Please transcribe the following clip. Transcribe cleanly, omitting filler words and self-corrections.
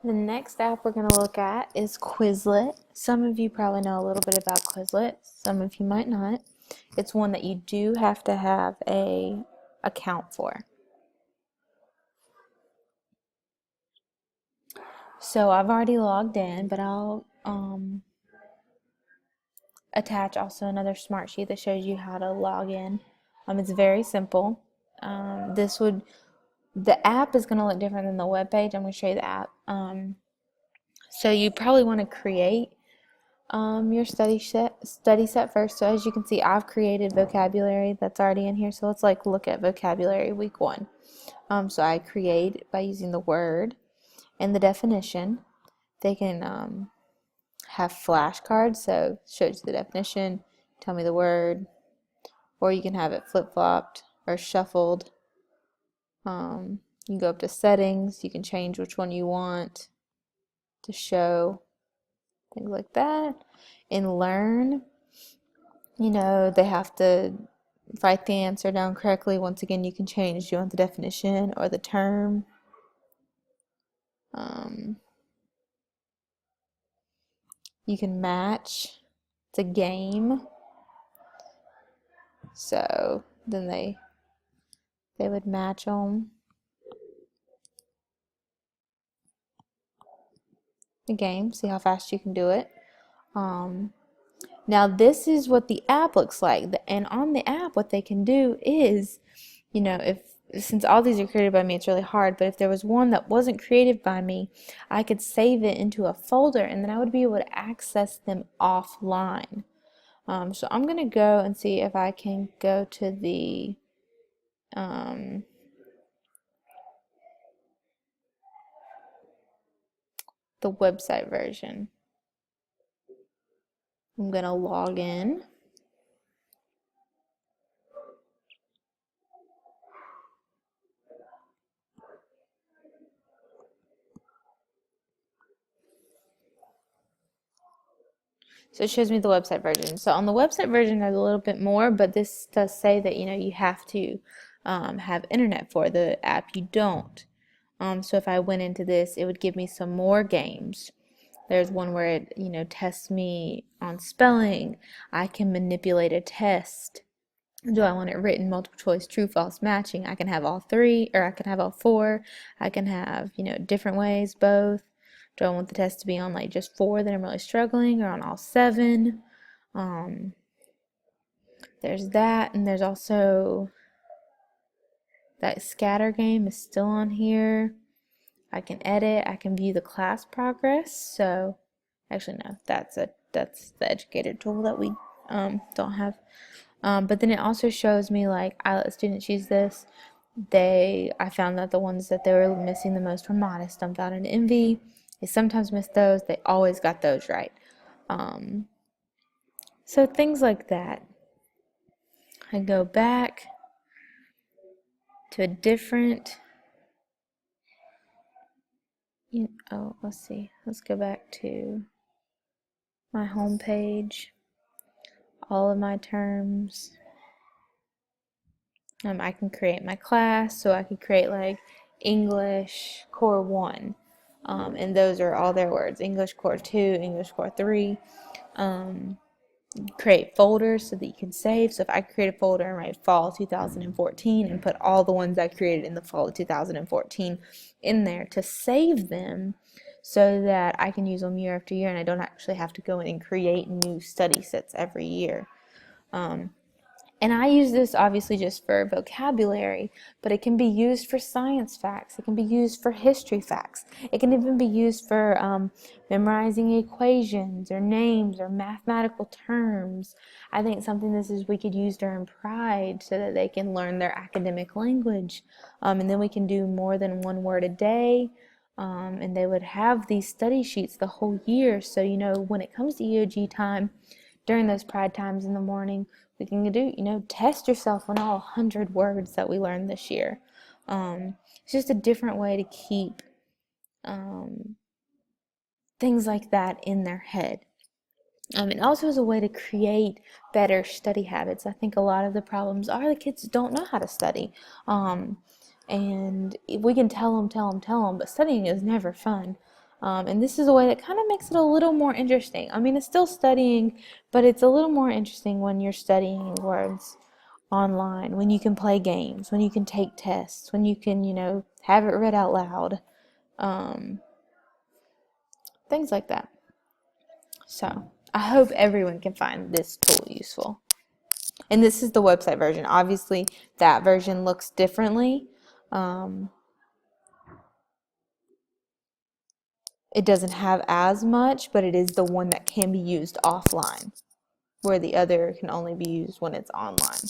The next app we're going to look at is Quizlet. Some of you probably know a little bit about Quizlet. Some of you might not. It's one that you do have to have a account for. So I've already logged in, but I'll attach also another smart sheet that shows you how to log in. It's very simple. The app is going to look different than the web page. I'm going to show you the app. So you probably want to create your study set first. So as you can see, I've created vocabulary that's already in here. So let's look at vocabulary week 1. So I create by using the word and the definition. They can have flashcards, so it shows you the definition, tell me the word, or you can have it flip-flopped or shuffled. You can go up to settings, you can change which one you want to show, things like that. In Learn, they have to write the answer down correctly. Once again, you can change, do you want the definition or the term? You can match. It's a game. So then they would match them. The game, see how fast you can do it. Now this is what the app looks like, and on the app what they can do is, if since all these are created by me, it's really hard, but if there was one that wasn't created by me, I could save it into a folder and then I would be able to access them offline. So I'm going to go and see if I can go to the website version. I'm going to log in. So it shows me the website version. So on the website version, there's a little bit more, but this does say that you have to have internet for the app. You don't. So if I went into this, it would give me some more games. There's one where it tests me on spelling. I can manipulate a test. Do I want it written, multiple choice, true, false, matching? I can have all 3, or I can have all 4. I can have, different ways, both. Do I want the test to be on just 4 that I'm really struggling, or on all 7? There's that, and there's also that scatter game is still on here. I can edit, I can view the class progress. So actually no, that's the educator tool that we don't have. But then it also shows me I let students use this. I found that the ones that they were missing the most were modest, dumbfounded, and envy. They sometimes missed those. They always got those right. So things like that. I go back to a different. Let's see. Let's go back to my home page. All of my terms. I can create my class, so I could create English Core 1, and those are all their words. English Core 2, English Core 3. Create folders so that you can save. So if I create a folder and write Fall 2014 and put all the ones I created in the Fall of 2014 in there to save them so that I can use them year after year and I don't actually have to go in and create new study sets every year. And I use this obviously just for vocabulary, but it can be used for science facts. It can be used for history facts. It can even be used for memorizing equations or names or mathematical terms. I think something we could use during Pride so that they can learn their academic language. And then we can do more than one word a day. And they would have these study sheets the whole year. So, when it comes to EOG time, during those Pride times in the morning, we can do, test yourself on all 100 words that we learned this year. It's just a different way to keep things like that in their head. It also is a way to create better study habits. I think a lot of the problems are the kids don't know how to study. And we can tell them, but studying is never fun. And this is a way that kind of makes it a little more interesting. I mean, it's still studying, but it's a little more interesting when you're studying words online, when you can play games, when you can take tests, when you can, have it read out loud, um, things like that. So I hope everyone can find this tool useful. And this is the website version. Obviously, that version looks differently. Um, it doesn't have as much, but it is the one that can be used offline, where the other can only be used when it's online.